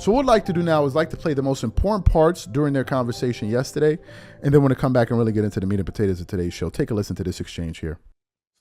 So what I'd like to do now is like to play the most important parts during their conversation yesterday, and then we're going to come back and really get into the meat and potatoes of today's show. Take a listen to this exchange here.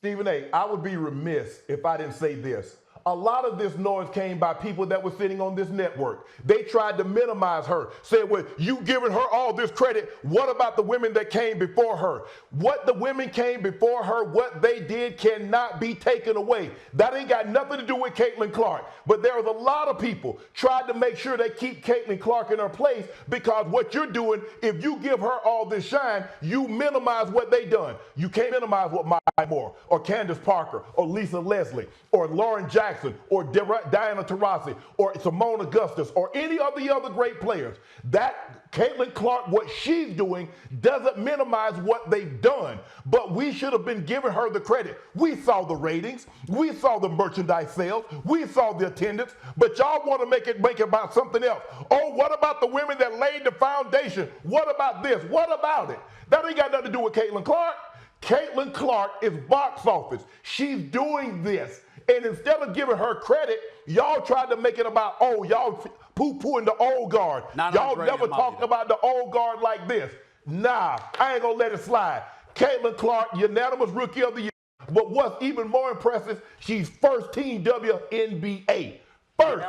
Stephen A., I would be remiss if I didn't say this. A lot of this noise came by people that were sitting on this network. They tried to minimize her, said, well, you giving her all this credit. What about the women that came before her? What the women came before her, what they did cannot be taken away. That ain't got nothing to do with Caitlyn Clark. But there was a lot of people tried to make sure they keep Caitlyn Clark in her place, because what you're doing, if you give her all this shine, you minimize what they done. You can't minimize what Maya Moore or Candace Parker or Lisa Leslie or Lauren Jackson or Diana Taurasi or Simone Augustus or any of the other great players. That Caitlyn Clark, what she's doing doesn't minimize what they've done, but we should have been giving her the credit. We saw the ratings, we saw the merchandise sales, we saw the attendance, but y'all want to make it about something else. Oh, what about the women that laid the foundation? What about this? What about it? That ain't got nothing to do with Caitlyn Clark. Caitlyn Clark is box office. She's doing this. And instead of giving her credit, y'all tried to make it about, oh, y'all poo-pooing the old guard. Y'all never talked about the old guard like this. Nah, I ain't gonna let it slide. Caitlyn Clark, unanimous Rookie of the Year. But what's even more impressive, she's first team WNBA. First.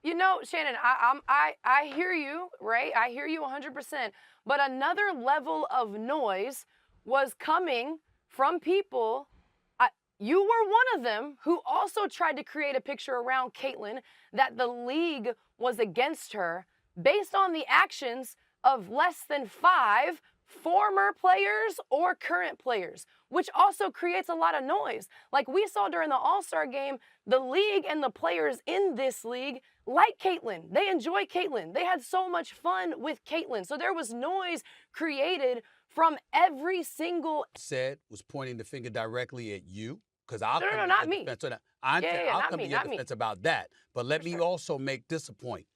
You know, Shannon, I hear you, right? I hear you 100%. But another level of noise was coming from people. You were one of them who also tried to create a picture around Caitlyn that the league was against her based on the actions of less than 5 former players or current players, which also creates a lot of noise. Like we saw during the All-Star game, the league and the players in this league like Caitlyn. They enjoy Caitlyn. They had so much fun with Caitlyn. So there was noise created from every single said was pointing the finger directly at you, because I'll no, come not to me. I'll come to your defense about that. But let me also make this a point.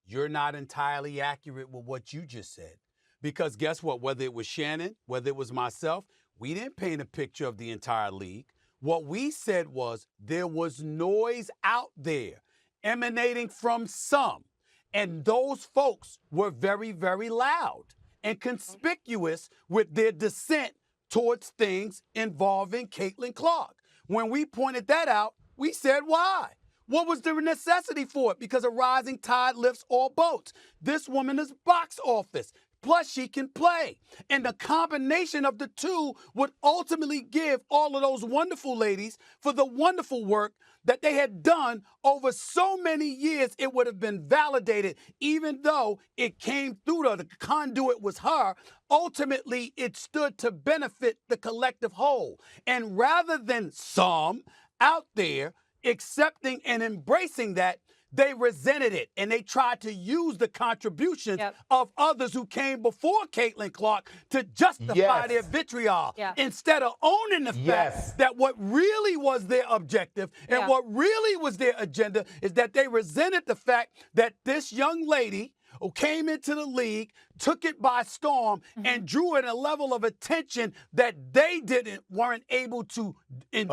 You're not entirely accurate with what you just said. Because guess what? Whether it was Shannon, whether it was myself, we didn't paint a picture of the entire league. What we said was there was noise out there emanating from some. And those folks were very, very loud and conspicuous with their dissent towards things involving Caitlyn Clark. When we pointed that out, we said why. What was the necessity for it? Because a rising tide lifts all boats. This woman is box office. Plus, she can play. And the combination of the two would ultimately give all of those wonderful ladies for the wonderful work that they had done over so many years. It would have been validated, even though it came through the conduit was her. Ultimately, it stood to benefit the collective whole. And rather than some out there accepting and embracing that, they resented it, and they tried to use the contributions of others who came before Caitlyn Clark to justify their vitriol instead of owning the fact that what really was their objective and what really was their agenda is that they resented the fact that this young lady who came into the league, took it by storm, and drew in a level of attention that they weren't able to draw.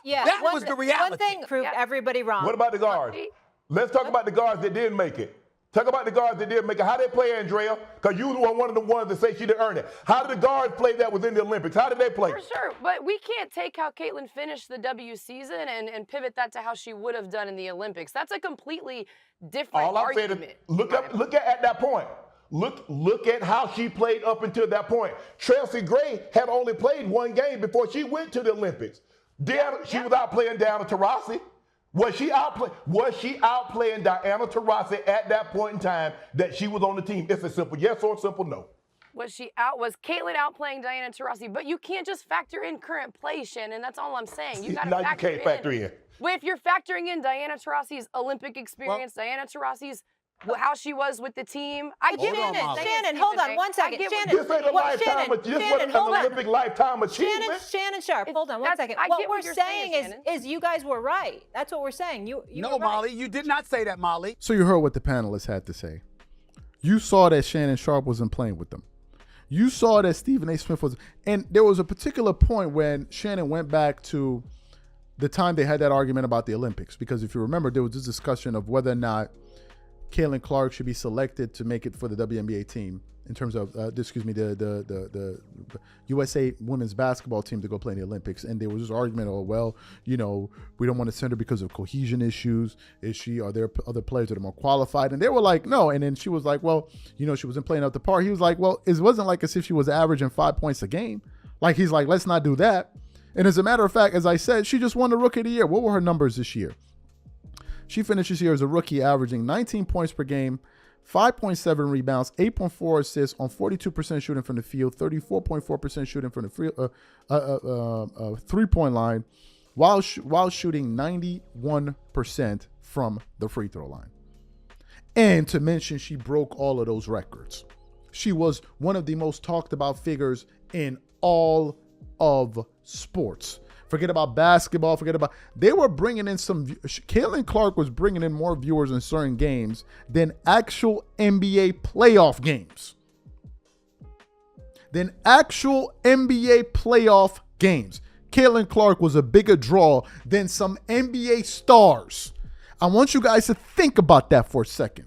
That was the reality. One thing proved everybody wrong. What about the guards? Let's talk about the guards that didn't make it. Talk about the guards that didn't make it. How did they play, Andrea? Because you were one of the ones that say she didn't earn it. How did the guards play that was in the Olympics? How did they play? For sure, but we can't take how Caitlyn finished the W season and pivot that to how she would have done in the Olympics. That's a completely different argument. All I'm saying is look at that point. Look at how she played up until that point. Chelsea Gray had only played one game before she went to the Olympics. She was out playing Diana Taurasi. Was she outplaying Diana Taurasi at that point in time that she was on the team? It's a simple yes or a simple no. Was Caitlyn outplaying Diana Taurasi? But you can't just factor in current play, Shannon. That's all I'm saying. You got to factor in. Well, if you're factoring in Diana Taurasi's Olympic experience, Diana Taurasi's how she was with the team. Shannon, hold on one second. Shannon, this ain't a lifetime an Olympic lifetime achievement. Shannon Sharpe, hold on one second. What we're saying is you guys were right. That's what we're saying. You no, Molly, you did not say that, Molly. So you heard what the panelists had to say. You saw that Shannon Sharpe wasn't playing with them. You saw that Stephen A. Smith was, and there was a particular point when Shannon went back to the time they had that argument about the Olympics, because if you remember, there was this discussion of whether or not Caitlyn Clark should be selected to make it for the WNBA team in terms of, the USA women's basketball team to go play in the Olympics. And there was this argument, we don't want to send her because of cohesion issues. Are there other players that are more qualified? And they were like, no. And then she was like, well, she wasn't playing up the par. He was like, well, it wasn't like as if she was averaging 5 points a game. Like, he's like, let's not do that. And as a matter of fact, as I said, she just won the Rookie of the Year. What were her numbers this year? She finished this year as a rookie, averaging 19 points per game, 5.7 rebounds, 8.4 assists on 42% shooting from the field, 34.4% shooting from the three-point line, while shooting 91% from the free throw line. And to mention, she broke all of those records. She was one of the most talked about figures in all of sports. Forget about basketball. They were bringing in Caitlyn Clark was bringing in more viewers in certain games than actual NBA playoff games. Caitlyn Clark was a bigger draw than some NBA stars. I want you guys to think about that for a second.